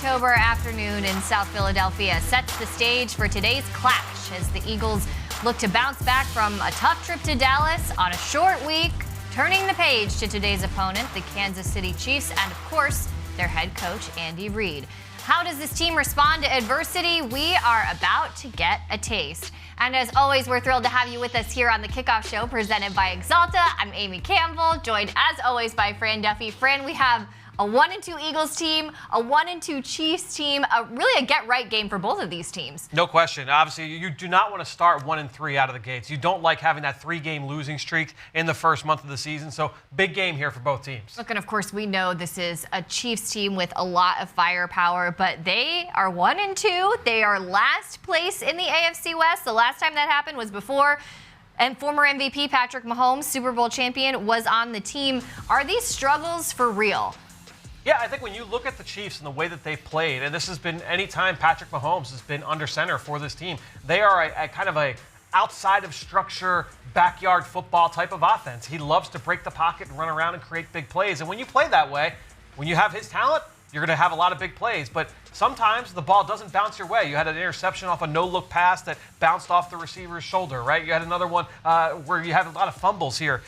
October afternoon in South Philadelphia sets the stage for today's clash as the Eagles look to bounce back from a tough trip to Dallas on a short week, turning the page to today's opponent, the Kansas City Chiefs, and of course, their head coach, Andy Reid. How does this team respond to adversity? We are about to get a taste. And as always, we're thrilled to have you with us here on the Kickoff Show presented by Axalta. I'm Amy Campbell, joined as always by Fran Duffy. Fran, we have a 1-2 Eagles team, a 1-2 Chiefs team, really a get-right game for both of these teams. No question. Obviously, you do not want to start 1-3 out of the gates. You don't like having that 3-game losing streak in the first month of the season. So big game here for both teams. Look, and of course, we know this is a Chiefs team with a lot of firepower, but they are 1-2. They are last place in the AFC West. The last time that happened was before and former MVP Patrick Mahomes, Super Bowl champion, was on the team. Are these struggles for real? Yeah, I think when you look at the Chiefs and the way that they've played, and this has been any time Patrick Mahomes has been under center for this team, they are a kind of a outside of structure, backyard football type of offense. He loves to break the pocket and run around and create big plays. And when you play that way, when you have his talent, you're going to have a lot of big plays. But sometimes the ball doesn't bounce your way. You had an interception off a no-look pass that bounced off the receiver's shoulder, right? You had another one where you had a lot of fumbles here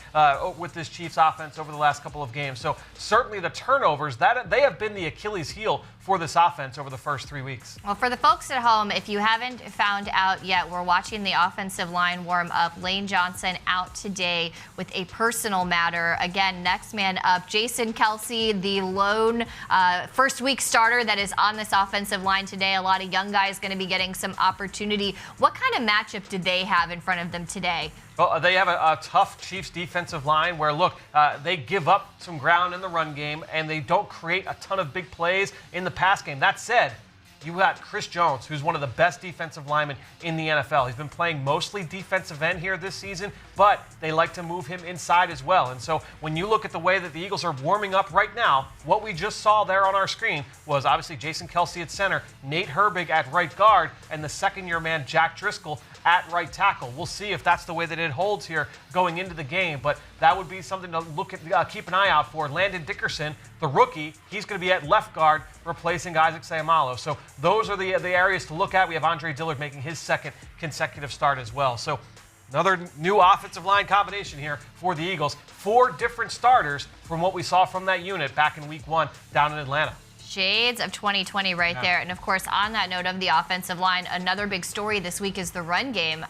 with this Chiefs offense over the last couple of games. So certainly the turnovers, they have been the Achilles heel for this offense over the first 3 weeks. Well, for the folks at home, if you haven't found out yet, we're watching the offensive line warm up. Lane Johnson out today with a personal matter. Again, next man up, Jason Kelce, the lone first-week starter that is on this offensive line today. A lot of young guys going to be getting some opportunity. What kind of matchup do they have in front of them today? Well, they have a tough Chiefs defensive line where, look, they give up some ground in the run game and they don't create a ton of big plays in the pass game. That said, you got Chris Jones, who's one of the best defensive linemen in the NFL. He's been playing mostly defensive end here this season, but they like to move him inside as well. And so when you look at the way that the Eagles are warming up right now, what we just saw there on our screen was obviously Jason Kelce at center, Nate Herbig at right guard, and the second-year man Jack Driscoll at right tackle. We'll see if that's the way that it holds here going into the game, but that would be something to look at, keep an eye out for. Landon Dickerson, the rookie, he's going to be at left guard replacing Isaac Seumalo. So those are the areas to look at. We have Andre Dillard making his second consecutive start as well. So another new offensive line combination here for the Eagles. 4 different starters from what we saw from that unit back in week 1 down in Atlanta. Shades of 2020 right there. And, of course, on that note of the offensive line, another big story this week is the run game.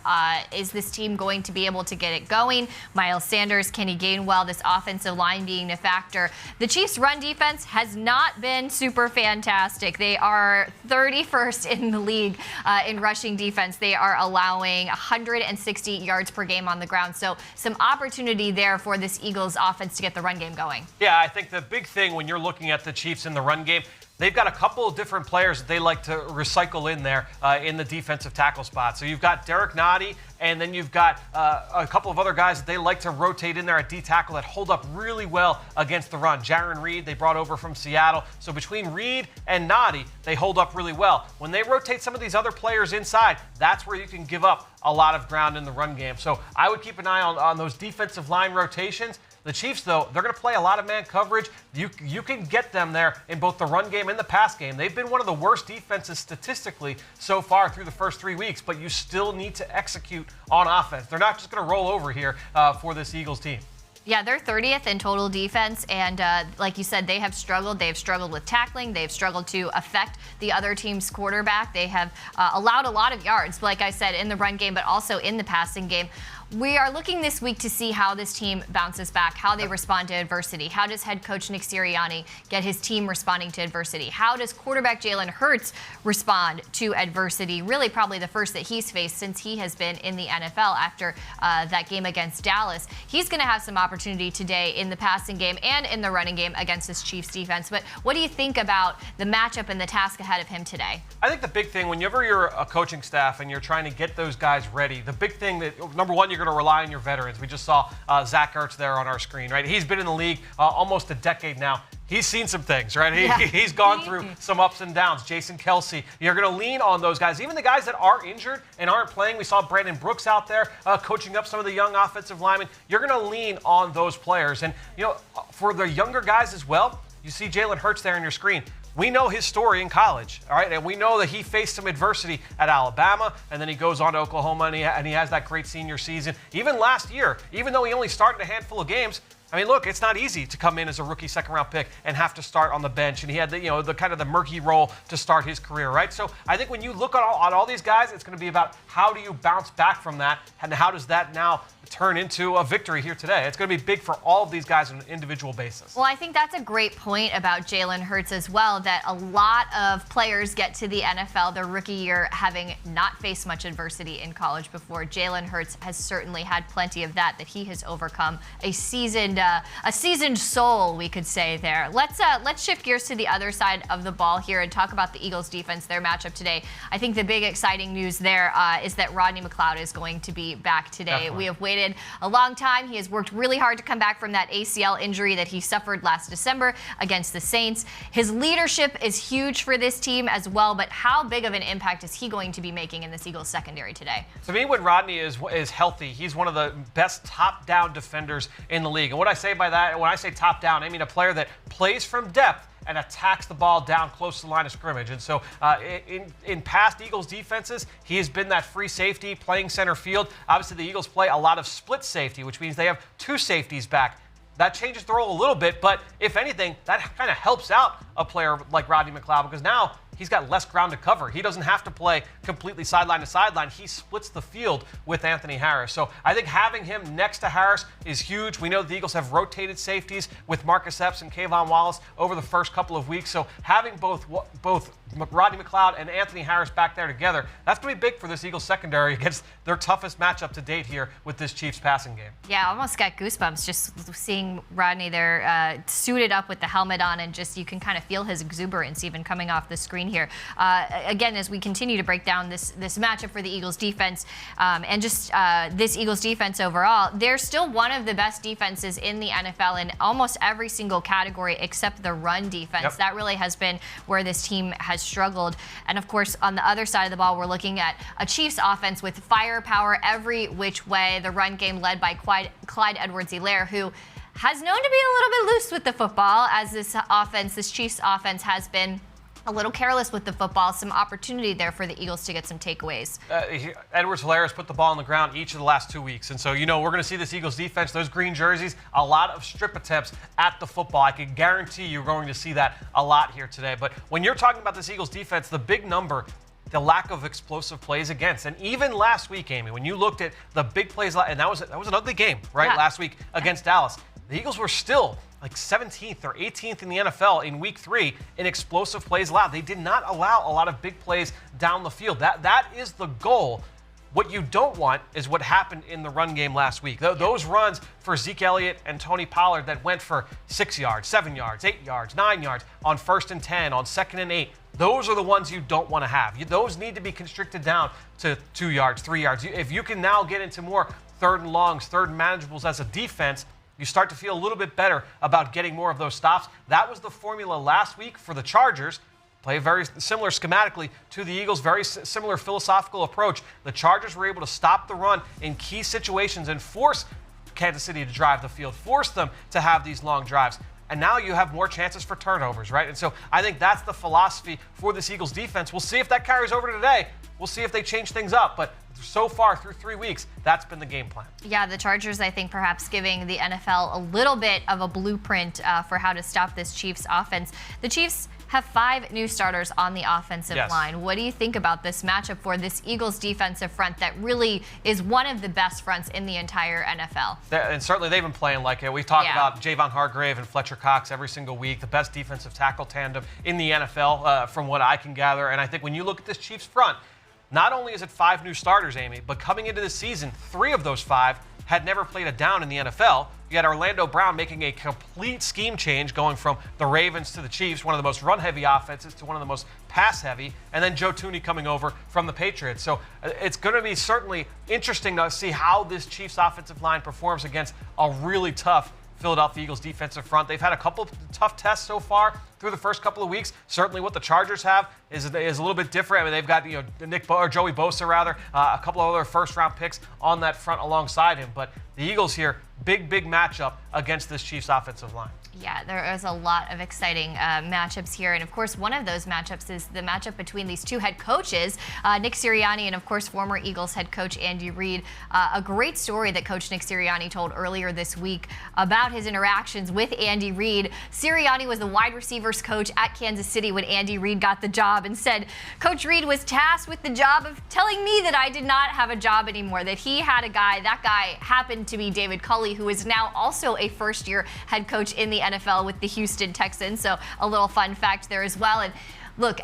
Is this team going to be able to get it going? Miles Sanders, Kenny Gainwell, this offensive line being a factor. The Chiefs' run defense has not been super fantastic. They are 31st in the league in rushing defense. They are allowing 160 yards per game on the ground. So some opportunity there for this Eagles offense to get the run game going. Yeah, I think the big thing when you're looking at the Chiefs in the run game, they've got a couple of different players that they like to recycle in there in the defensive tackle spot. So you've got Derek Nottie, and then you've got a couple of other guys that they like to rotate in there at D-tackle that hold up really well against the run. Jaron Reed, they brought over from Seattle. So between Reed and Nottie, they hold up really well. When they rotate some of these other players inside, that's where you can give up a lot of ground in the run game. So I would keep an eye on those defensive line rotations. The Chiefs, though, they're going to play a lot of man coverage. You can get them there in both the run game and the pass game. They've been one of the worst defenses statistically so far through the first 3 weeks, but you still need to execute on offense. They're not just going to roll over here for this Eagles team. Yeah, they're 30th in total defense, and like you said, they have struggled. They have struggled with tackling. They've struggled to affect the other team's quarterback. They have allowed a lot of yards, like I said, in the run game, but also in the passing game. We are looking this week to see how this team bounces back, how they respond to adversity. How does head coach Nick Sirianni get his team responding to adversity? How does quarterback Jalen Hurts respond to adversity? Really probably the first that he's faced since he has been in the NFL after that game against Dallas. He's going to have some opportunity today in the passing game and in the running game against this Chiefs defense. But what do you think about the matchup and the task ahead of him today? I think the big thing, whenever you're a coaching staff and you're trying to get those guys ready, the big thing that, number one, you're going to rely on your veterans. We just saw Zach Ertz there on our screen, right? He's been in the league almost a decade now. He's seen some things, right? He's gone through some ups and downs. Jason Kelce, you're going to lean on those guys. Even the guys that are injured and aren't playing. We saw Brandon Brooks out there coaching up some of the young offensive linemen. You're going to lean on those players. And, you know, for the younger guys as well, you see Jalen Hurts there on your screen. we know his story in college, all right? And we know that he faced some adversity at Alabama, and then he goes on to Oklahoma, and he has that great senior season. Even last year, even though he only started a handful of games, I mean, look, it's not easy to come in as a rookie second-round pick and have to start on the bench. And he had the kind of the murky role to start his career, right? So I think when you look at all these guys, it's going to be about how do you bounce back from that, and how does that now turn into a victory here today. It's going to be big for all of these guys on an individual basis. Well, I think that's a great point about Jalen Hurts as well, that a lot of players get to the NFL their rookie year having not faced much adversity in college before. Jalen Hurts has certainly had plenty of that he has overcome. A seasoned soul, we could say there. Let's shift gears to the other side of the ball here and talk about the Eagles defense, their matchup today. I think the big exciting news there is that Rodney McLeod is going to be back today. Definitely. We have waited a long time. He has worked really hard to come back from that ACL injury that he suffered last December against the Saints. His leadership is huge for this team as well, but how big of an impact is he going to be making in this Eagles secondary today? To me, when Rodney is healthy, he's one of the best top-down defenders in the league. And what I say by that, when I say top-down, I mean a player that plays from depth and attacks the ball down close to the line of scrimmage. And so in past Eagles defenses, he has been that free safety playing center field. Obviously, the Eagles play a lot of split safety, which means they have two safeties back. That changes the role a little bit, but if anything, that kind of helps out a player like Rodney McLeod, because now he's got less ground to cover. He doesn't have to play completely sideline to sideline. He splits the field with Anthony Harris. So I think having him next to Harris is huge. We know the Eagles have rotated safeties with Marcus Epps and Kayvon Wallace over the first couple of weeks. So having both Rodney McLeod and Anthony Harris back there together, that's going to be big for this Eagles secondary against their toughest matchup to date here with this Chiefs passing game. Yeah, I almost got goosebumps just seeing Rodney there suited up with the helmet on, and just you can kind of feel his exuberance even coming off the screen here. Again, as we continue to break down this matchup for the Eagles defense and just this Eagles defense overall, they're still one of the best defenses in the NFL in almost every single category except the run defense. Yep. That really has been where this team has struggled. And of course, on the other side of the ball, we're looking at a Chiefs offense with firepower every which way. The run game led by Clyde Edwards-Helaire, who has known to be a little bit loose with the football, as this Chiefs offense has been a little careless with the football. Some opportunity there for the Eagles to get some takeaways. Edwards-Helaire has put the ball on the ground each of the last 2 weeks. And so, we're going to see this Eagles defense, those green jerseys, a lot of strip attempts at the football. I can guarantee you're going to see that a lot here today. But when you're talking about this Eagles defense, the big number, the lack of explosive plays against. And even last week, Amy, when you looked at the big plays, and that was an ugly game, right, last week against Dallas. The Eagles were still like 17th or 18th in the NFL in week 3 in explosive plays allowed. They did not allow a lot of big plays down the field. That is the goal. What you don't want is what happened in the run game last week. Those runs for Zeke Elliott and Tony Pollard that went for 6 yards, 7 yards, 8 yards, 9 yards on 1st and 10, on 2nd and 8. Those are the ones you don't want to have. Those need to be constricted down to 2 yards, 3 yards. If you can now get into more 3rd and longs, 3rd and manageables as a defense, you start to feel a little bit better about getting more of those stops. That was the formula last week for the Chargers. Play very similar schematically to the Eagles, very similar philosophical approach. The Chargers were able to stop the run in key situations and force Kansas City to drive the field, force them to have these long drives. And now you have more chances for turnovers, right? And so I think that's the philosophy for this Eagles defense. We'll see if that carries over to today. We'll see if they change things up. But so far through 3 weeks, that's been the game plan. Yeah, the Chargers, I think, perhaps giving the NFL a little bit of a blueprint for how to stop this Chiefs offense. The Chiefs have 5 new starters on the offensive line. What do you think about this matchup for this Eagles defensive front that really is one of the best fronts in the entire NFL? And certainly they've been playing like it. We've talked about Javon Hargrave and Fletcher Cox every single week, the best defensive tackle tandem in the NFL from what I can gather. And I think when you look at this Chiefs front, not only is it 5 new starters, Amy, but coming into this season, 3 of those 5 had never played a down in the NFL. You had Orlando Brown making a complete scheme change, going from the Ravens to the Chiefs, one of the most run-heavy offenses, to one of the most pass-heavy, and then Joe Thuney coming over from the Patriots. So it's going to be certainly interesting to see how this Chiefs offensive line performs against a really tough Philadelphia Eagles defensive front. They've had a couple of tough tests so far. through the first couple of weeks. Certainly what the Chargers have is a little bit different. I mean, they've got Joey Bosa, a couple of other first-round picks on that front alongside him. But the Eagles here, big matchup against this Chiefs offensive line. Yeah, there is a lot of exciting matchups here. And, of course, one of those matchups is the matchup between these two head coaches, Nick Sirianni and, of course, former Eagles head coach Andy Reid. A great story that Coach Nick Sirianni told earlier this week about his interactions with Andy Reid. Sirianni was the wide receivers coach at Kansas City when Andy Reid got the job and said Coach Reid was tasked with the job of telling me that I did not have a job anymore, that he had a guy. That guy happened to be David Culley, who is now also a first-year head coach in the NFL with the Houston Texans. So a little fun fact there as well. And look,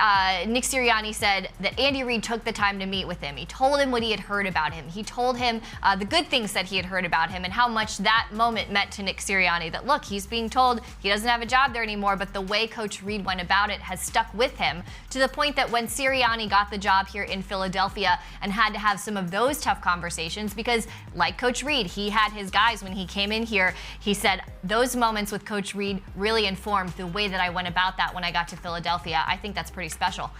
Nick Sirianni said that Andy Reid took the time to meet with him. He told him what he had heard about him. He told him the good things that he had heard about him and how much that moment meant to Nick Sirianni. That, look, he's being told he doesn't have a job there anymore, but the way Coach Reid went about it has stuck with him to the point that when Sirianni got the job here in Philadelphia and had to have some of those tough conversations, because like Coach Reid, he had his guys when he came in here, he said, those moments with Coach Reid really informed the way that I went about that when I got to Philadelphia. I think that's pretty special.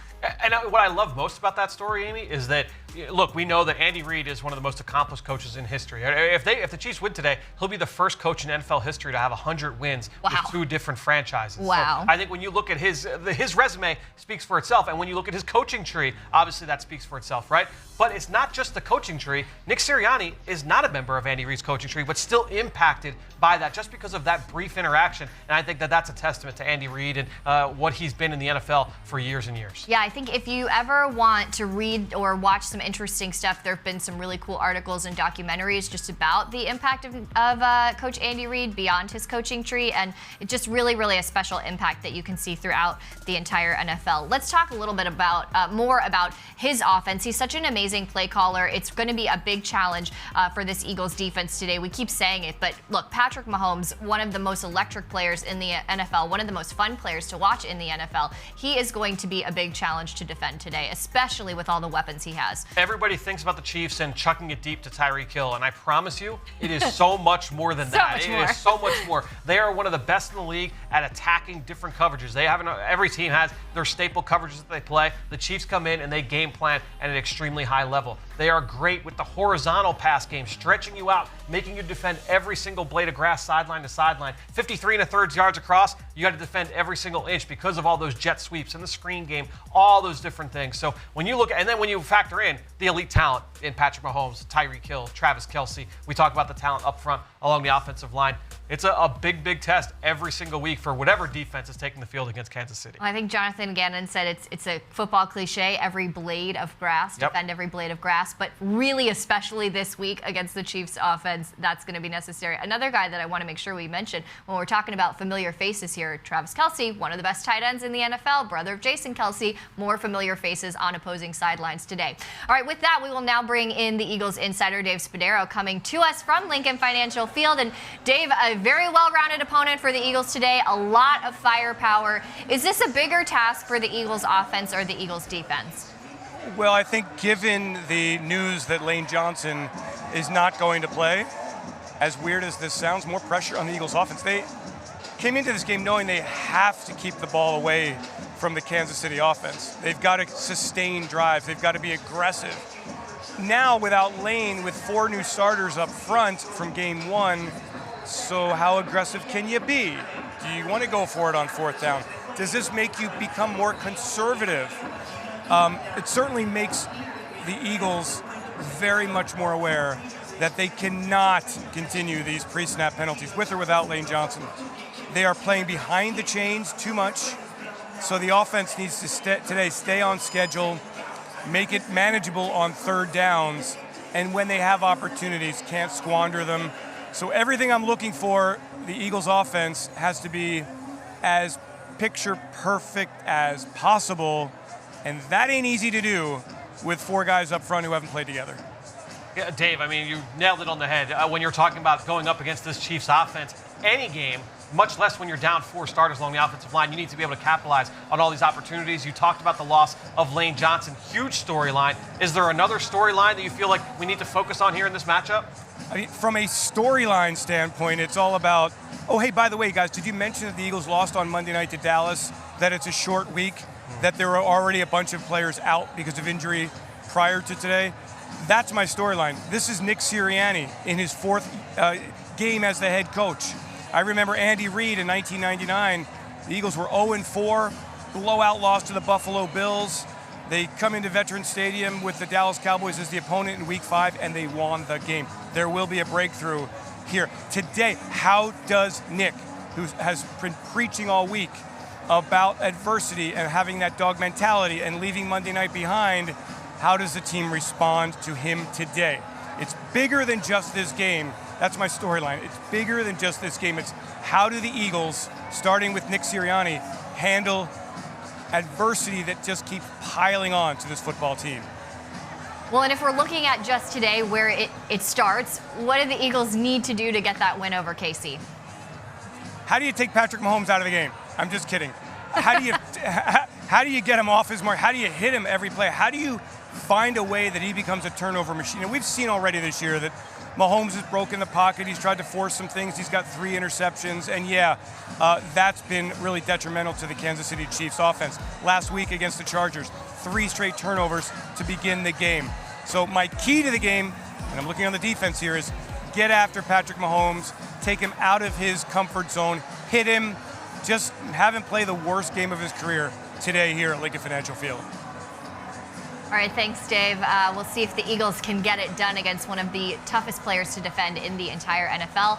And what I love most about that story, Amy, is that, look, we know that Andy Reid is one of the most accomplished coaches in history. If the Chiefs win today, he'll be the first coach in NFL history to have 100 wins with 2 different franchises. Wow. So I think when you look at his resume speaks for itself, and when you look at his coaching tree, obviously that speaks for itself, right? But it's not just the coaching tree. Nick Sirianni is not a member of Andy Reid's coaching tree, but still impacted by that just because of that brief interaction. And I think that that's a testament to Andy Reid and what he's been in the NFL for years and years. Yeah, I think if you ever want to read or watch some interesting stuff, there have been some really cool articles and documentaries just about the impact of Coach Andy Reid beyond his coaching tree, and it's just really a special impact that you can see throughout the entire NFL. Let's talk a little bit about more about his offense. He's such an amazing play caller. It's going to be a big challenge for this Eagles defense today. We keep saying it, but look, Patrick Mahomes, one of the most electric players in the NFL, one of the most fun players to watch in the NFL, he is going to be a big challenge to defend today, especially with all the weapons he has. Everybody thinks about the Chiefs and chucking it deep to Tyreek Hill, and I promise you, it is so much more than that. It is so much more. They are one of the best in the league at attacking different coverages. They have every team has their staple coverages that they play. The Chiefs come in and they game plan at an extremely high level. They are great with the horizontal pass game, stretching you out, making you defend every single blade of grass sideline to sideline. 53 1/3 yards across, you got to defend every single inch because of all those jet sweeps and the screen game, all those different things. So when you look, and then when you factor in the elite talent in Patrick Mahomes, Tyreek Hill, Travis Kelce, we talk about the talent up front along the offensive line. It's a big test every single week for whatever defense is taking the field against Kansas City. I think Jonathan Gannon said it's a football cliche, every blade of grass, defend every blade of grass, but really especially this week against the Chiefs offense, that's going to be necessary. Another guy that I want to make sure we mention when we're talking about familiar faces here, Travis Kelce, one of the best tight ends in the NFL, brother of Jason Kelce, more familiar faces on opposing sidelines today. All right, with that, we will now bring in the Eagles insider, Dave Spadaro, coming to us from Lincoln Financial Field. And Dave, a very well-rounded opponent for the Eagles today, a lot of firepower. Is this a bigger task for the Eagles offense or the Eagles defense? Well, I think given the news that Lane Johnson is not going to play, as weird as this sounds, more pressure on the Eagles offense. They came into this game knowing they have to keep the ball away from the Kansas City offense. They've got to sustain drives. They've got to be aggressive. Now, without Lane, with 4 new starters up front from game 1, so how aggressive can you be? Do you want to go for it on 4th down? Does this make you become more conservative? It certainly makes the Eagles very much more aware that they cannot continue these pre-snap penalties with or without Lane Johnson. They are playing behind the chains too much, so the offense needs to stay on schedule, make it manageable on 3rd downs, and when they have opportunities, can't squander them. So everything I'm looking for, the Eagles offense has to be as picture perfect as possible, and that ain't easy to do with 4 guys up front who haven't played together. Yeah, Dave, I mean, you nailed it on the head. When you're talking about going up against this Chiefs offense, any game, much less when you're down 4 starters along the offensive line, you need to be able to capitalize on all these opportunities. You talked about the loss of Lane Johnson, huge storyline. Is there another storyline that you feel like we need to focus on here in this matchup? I mean, from a storyline standpoint, it's all about, oh, hey, by the way, guys, did you mention that the Eagles lost on Monday night to Dallas, that it's a short week, that there were already a bunch of players out because of injury prior to today? That's my storyline. This is Nick Sirianni in his 4th game as the head coach. I remember Andy Reid in 1999. The Eagles were 0-4, blowout loss to the Buffalo Bills. They come into Veterans Stadium with the Dallas Cowboys as the opponent in Week 5, and they won the game. There will be a breakthrough here. Today, how does Nick, who has been preaching all week about adversity and having that dog mentality and leaving Monday night behind, how does the team respond to him today? It's bigger than just this game. That's my storyline. It's bigger than just this game. It's how do the Eagles, starting with Nick Sirianni, handle adversity that just keeps piling on to this football team? Well, and if we're looking at just today where it starts, what do the Eagles need to do to get that win over KC? How do you take Patrick Mahomes out of the game? I'm just kidding. How do you get him off his mark? How do you hit him every play? How do you find a way that he becomes a turnover machine? And we've seen already this year that Mahomes has broken the pocket. He's tried to force some things. He's got 3 interceptions. And that's been really detrimental to the Kansas City Chiefs offense. Last week against the Chargers, 3 straight turnovers to begin the game. So my key to the game, and I'm looking on the defense here, is get after Patrick Mahomes, take him out of his comfort zone, hit him, just have him play the worst game of his career today here at Lincoln Financial Field. All right, thanks, Dave. We'll see if the Eagles can get it done against one of the toughest players to defend in the entire NFL.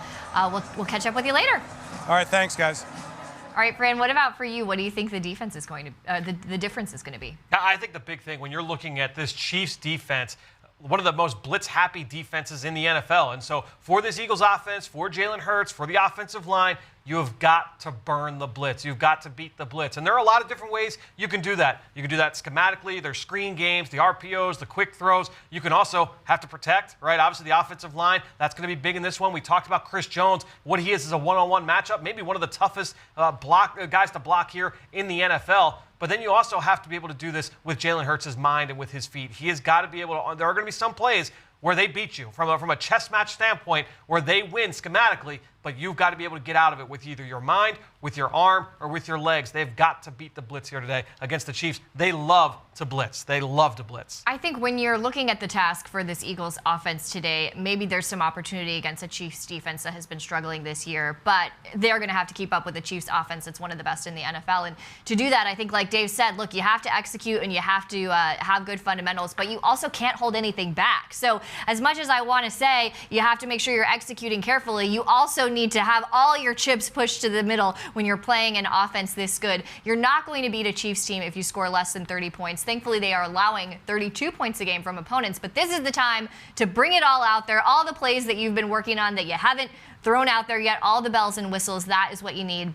We'll catch up with you later. All right, thanks, guys. All right, Fran, what about for you? What do you think the defense is going to, the difference is going to be? I think the big thing when you're looking at this Chiefs defense, one of the most blitz-happy defenses in the NFL. And so for this Eagles offense, for Jalen Hurts, for the offensive line, you have got to burn the blitz. You've got to beat the blitz. And there are a lot of different ways you can do that. You can do that schematically. There's screen games, the RPOs, the quick throws. You can also have to protect, right? Obviously, the offensive line, that's going to be big in this one. We talked about Chris Jones. What he is a one-on-one matchup, maybe one of the toughest guys to block here in the NFL. But then you also have to be able to do this with Jalen Hurts' mind and with his feet. He has got to be able to – there are going to be some plays where they beat you from a chess match standpoint where they win schematically, but you've got to be able to get out of it with either your mind, with your arm, or with your legs. They've got to beat the blitz here today against the Chiefs. They love to blitz. They love to blitz. I think when you're looking at the task for this Eagles offense today, maybe there's some opportunity against a Chiefs defense that has been struggling this year, but they're going to have to keep up with the Chiefs offense. It's one of the best in the NFL. And to do that, I think like Dave said, look, you have to execute and you have to have good fundamentals, but you also can't hold anything back. So as much as I want to say you have to make sure you're executing carefully, you also need to have all your chips pushed to the middle when you're playing an offense this good. You're not going to beat a Chiefs team if you score less than 30 points. Thankfully, they are allowing 32 points a game from opponents, but this is the time to bring it all out there, all the plays that you've been working on that you haven't thrown out there yet, all the bells and whistles. That is what you need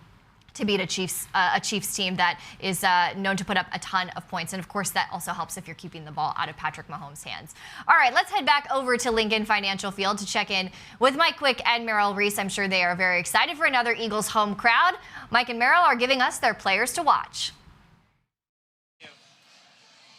to beat a Chiefs team that is known to put up a ton of points. And, of course, that also helps if you're keeping the ball out of Patrick Mahomes' hands. All right, let's head back over to Lincoln Financial Field to check in with Mike Quick and Merrill Reese. I'm sure they are very excited for another Eagles home crowd. Mike and Merrill are giving us their players to watch.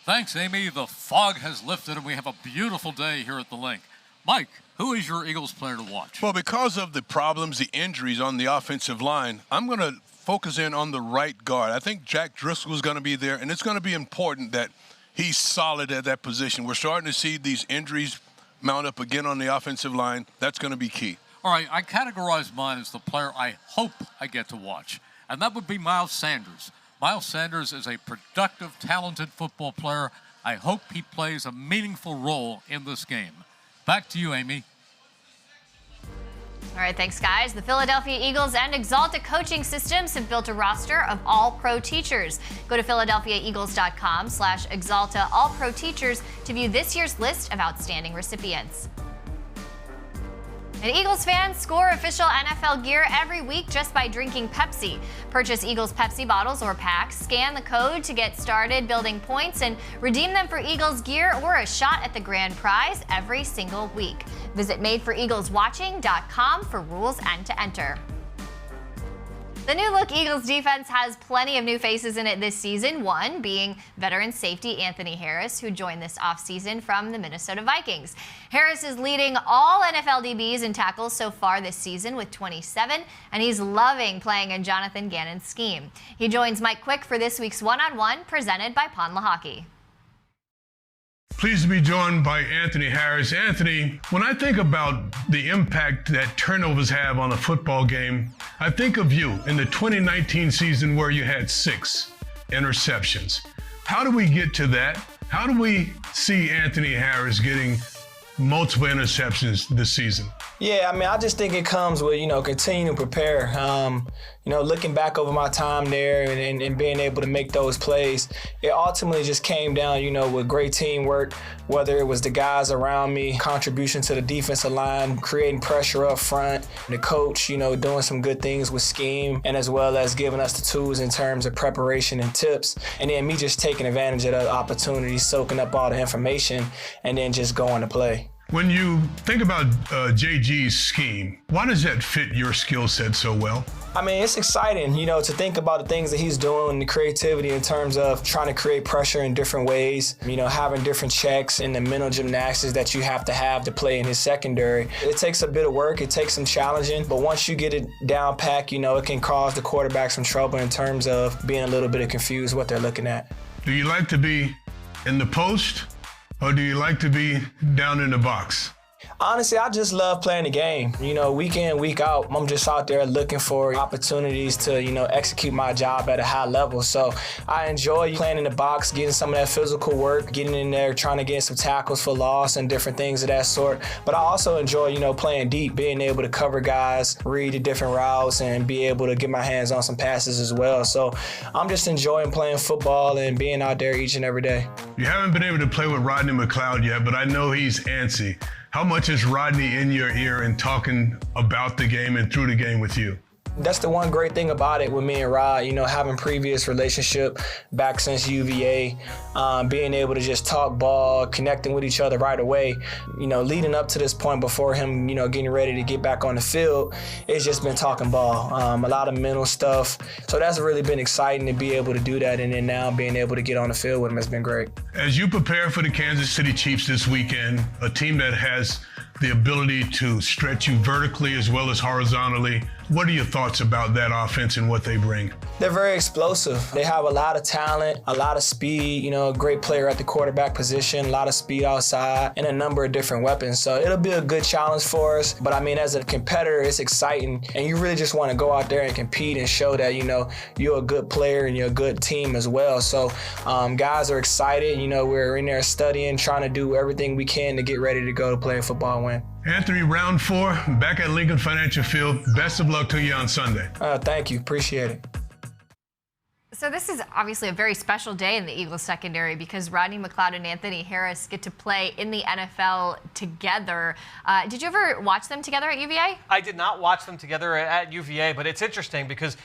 Thanks, Amy. The fog has lifted, and we have a beautiful day here at the Link. Mike, who is your Eagles player to watch? Well, because of the problems, the injuries on the offensive line, I'm going to focus in on the right guard. I think Jack Driscoll is going to be there, and it's going to be important that he's solid at that position. We're starting to see these injuries mount up again on the offensive line. That's going to be key. All right, I categorize mine as the player I hope I get to watch, and that would be Miles Sanders. Miles Sanders is a productive, talented football player. I hope he plays a meaningful role in this game. Back to you, Amy. All right, thanks, guys. The Philadelphia Eagles and Axalta coaching systems have built a roster of all-pro teachers. Go to philadelphiaeagles.com/Axalta All-Pro Teachers to view this year's list of outstanding recipients. And Eagles fans score official NFL gear every week just by drinking Pepsi. Purchase Eagles Pepsi bottles or packs, scan the code to get started building points, and redeem them for Eagles gear or a shot at the grand prize every single week. Visit MadeForEaglesWatching.com for rules and to enter. The new look Eagles defense has plenty of new faces in it this season, one being veteran safety Anthony Harris, who joined this offseason from the Minnesota Vikings. Harris is leading all NFL DBs in tackles so far this season with 27, and he's loving playing in Jonathan Gannon's scheme. He joins Mike Quick for this week's one-on-one presented by Pondla Hockey. Pleased to be joined by Anthony Harris. Anthony, when I think about the impact that turnovers have on a football game, I think of you in the 2019 season where you had 6 interceptions. How do we get to that? How do we see Anthony Harris getting multiple interceptions this season? Yeah, I mean, I just think it comes with, continuing to prepare. Looking back over my time there and being able to make those plays, it ultimately just came down, with great teamwork, whether it was the guys around me, contribution to the defensive line, creating pressure up front, the coach, doing some good things with scheme, and as well as giving us the tools in terms of preparation and tips, and then me just taking advantage of the opportunity, soaking up all the information, and then just going to play. When you think about JG's scheme, why does that fit your skill set so well? I mean, it's exciting, to think about the things that he's doing, the creativity in terms of trying to create pressure in different ways, having different checks and the mental gymnastics that you have to play in his secondary. It takes a bit of work, it takes some challenging, but once you get it down packed, it can cause the quarterback some trouble in terms of being a little bit confused what they're looking at. Do you like to be in the post, or do you like to be down in the box? Honestly, I just love playing the game. Week in, week out, I'm just out there looking for opportunities to, execute my job at a high level. So I enjoy playing in the box, getting some of that physical work, getting in there, trying to get some tackles for loss and different things of that sort. But I also enjoy, playing deep, being able to cover guys, read the different routes, and be able to get my hands on some passes as well. So I'm just enjoying playing football and being out there each and every day. You haven't been able to play with Rodney McLeod yet, but I know he's antsy. How much is Rodney in your ear and talking about the game and through the game with you? That's the one great thing about it with me and Rod, having previous relationship back since UVA, being able to just talk ball, connecting with each other right away, leading up to this point before him, getting ready to get back on the field, it's just been talking ball, a lot of mental stuff. So that's really been exciting to be able to do that, and then now being able to get on the field with him has been great. As you prepare for the Kansas City Chiefs this weekend, a team that has the ability to stretch you vertically as well as horizontally, what are your thoughts about that offense and what they bring? They're very explosive. They have a lot of talent, a lot of speed, a great player at the quarterback position, a lot of speed outside, and a number of different weapons. So it'll be a good challenge for us. But I mean, as a competitor, it's exciting. And you really just want to go out there and compete and show that, you're a good player and you're a good team as well. So guys are excited. We're in there studying, trying to do everything we can to get ready to go to play football and win. Anthony, round 4, back at Lincoln Financial Field. Best of luck to you on Sunday. Thank you. Appreciate it. So this is obviously a very special day in the Eagles secondary because Rodney McLeod and Anthony Harris get to play in the NFL together. Did you ever watch them together at UVA? I did not watch them together at UVA, but it's interesting because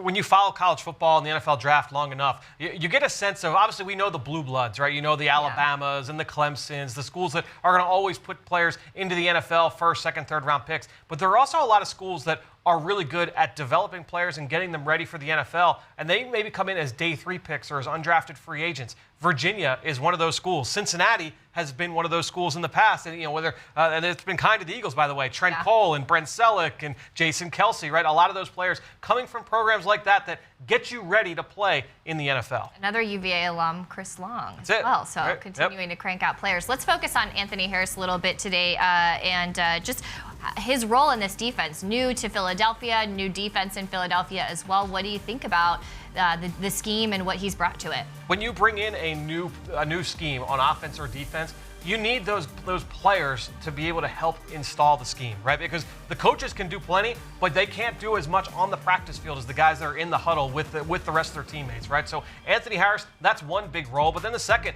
when you follow college football and the NFL draft long enough, you get a sense of, obviously we know the blue bloods, right? The Alabamas and the Clemsons, the schools that are going to always put players into the NFL first, second, third round picks. But there are also a lot of schools that are really good at developing players and getting them ready for the NFL, and they maybe come in as day 3 picks or as undrafted free agents. Virginia is one of those schools. Cincinnati has been one of those schools in the past, and and it's been kind to the Eagles, by the way. Trent Cole and Brent Selleck and Jason Kelsey, right? A lot of those players coming from programs like that get you ready to play in the NFL. Another UVA alum, Chris Long, as That's well. it. So Right. continuing to crank out players. Let's focus on Anthony Harris a little bit today, and just his role in this defense. New to Philadelphia, new defense in Philadelphia as well. What do you think about the scheme and what he's brought to it? When you bring in a new scheme on offense or defense, you need those players to be able to help install the scheme, right? Because the coaches can do plenty, but they can't do as much on the practice field as the guys that are in the huddle with the rest of their teammates, right? So Anthony Harris, that's one big role. But then the second,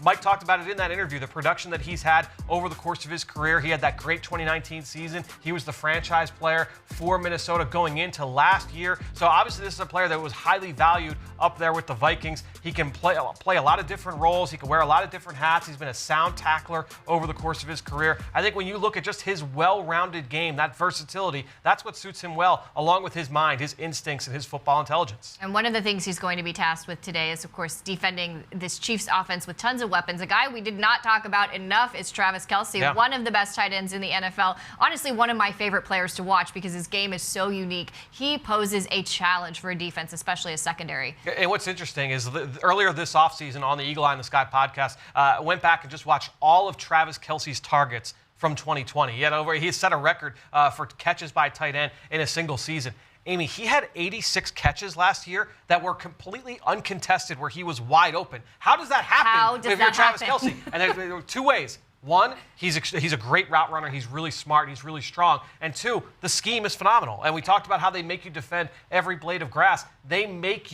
Mike talked about it in that interview, the production that he's had over the course of his career. He had that great 2019 season. He was the franchise player for Minnesota going into last year. So obviously this is a player that was highly valued up there with the Vikings. He can play a lot of different roles. He can wear a lot of different hats. He's been a sound tackler over the course of his career. I think when you look at just his well-rounded game, that versatility, that's what suits him well, along with his mind, his instincts, and his football intelligence. And one of the things he's going to be tasked with today is, of course, defending this Chiefs offense with tons of weapons. A guy we did not talk about enough is Travis Kelce, one of the best tight ends in the NFL. Honestly, one of my favorite players to watch because his game is so unique. He poses a challenge for a defense, especially a secondary. And what's interesting is earlier this offseason on the Eagle Eye in the Sky podcast, went back and just watched all of Travis Kelce's targets from 2020. He set a record for catches by tight end in a single season. Amy, he had 86 catches last year that were completely uncontested where he was wide open. How does that happen if you're Travis Kelce? And there were two ways. One, he's a great route runner. He's really smart. He's really strong. And two, the scheme is phenomenal. And we talked about how they make you defend every blade of grass. They make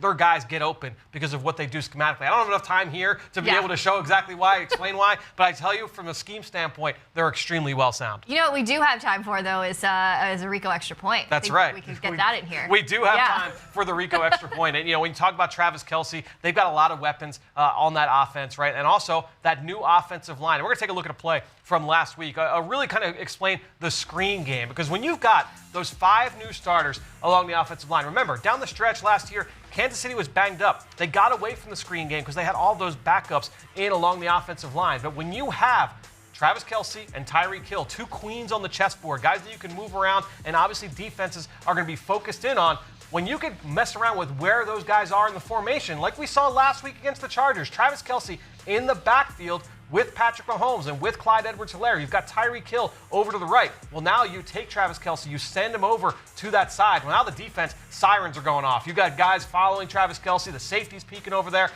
their guys get open because of what they do schematically. I don't have enough time here to be able to show exactly why, explain why, but I tell you from a scheme standpoint, they're extremely well sound. You know what we do have time for, though, is a Rico extra point. That's right. We could get that in here. We do have time for the Rico extra point. And, when you talk about Travis Kelce, they've got a lot of weapons on that offense, right? And also that new offensive line. And we're going to take a look at a play from last week. Really kind of explain the screen game, because when you've got those 5 new starters along the offensive line, remember, down the stretch last year, Kansas City was banged up. They got away from the screen game because they had all those backups in along the offensive line. But when you have Travis Kelce and Tyreek Hill, 2 queens on the chessboard, guys that you can move around, and obviously defenses are going to be focused in on, when you can mess around with where those guys are in the formation, like we saw last week against the Chargers, Travis Kelce in the backfield with Patrick Mahomes and with Clyde Edwards-Helaire. You've got Tyreek Hill over to the right. Well, now you take Travis Kelce, you send him over to that side. Well, now the defense, sirens are going off. You've got guys following Travis Kelce, the safety's peeking over there.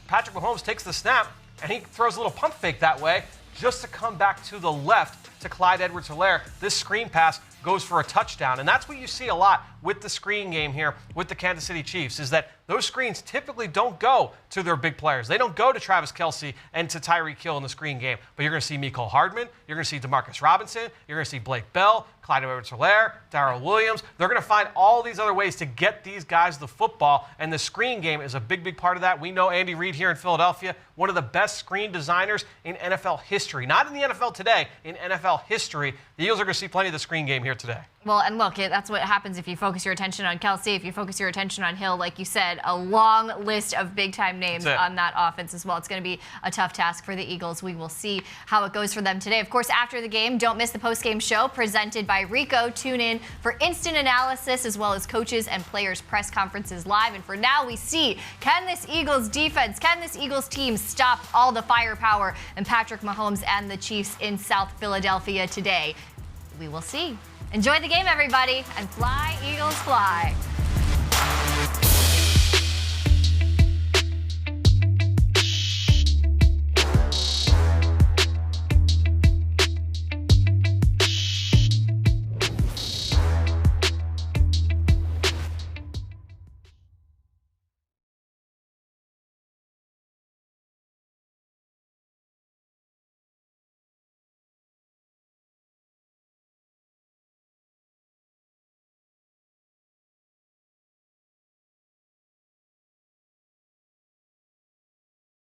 Patrick Mahomes takes the snap, and he throws a little pump fake that way just to come back to the left to Clyde Edwards-Helaire. This screen pass goes for a touchdown. And that's what you see a lot with the screen game here with the Kansas City Chiefs, is that those screens typically don't go to their big players. They don't go to Travis Kelce and to Tyreek Hill in the screen game. But you're going to see Mecole Hardman. You're going to see Demarcus Robinson. You're going to see Blake Bell, Clyde Edwards-Helaire, Darrell Williams. They're going to find all these other ways to get these guys the football, and the screen game is a big, big part of that. We know Andy Reid here in Philadelphia, one of the best screen designers in NFL history. Not in the NFL today, in NFL history. The Eagles are going to see plenty of the screen game here today. Well, and look, that's what happens if you focus your attention on Kelce, if you focus your attention on Hill. Like you said, a long list of big-time names on that offense as well. It's going to be a tough task for the Eagles. We will see how it goes for them today. Of course, after the game, don't miss the post-game show presented by Rico. Tune in for instant analysis as well as coaches and players' press conferences live. And for now, we see, can this Eagles defense, can this Eagles team stop all the firepower and Patrick Mahomes and the Chiefs in South Philadelphia today? We will see. Enjoy the game, everybody, and fly, Eagles, fly.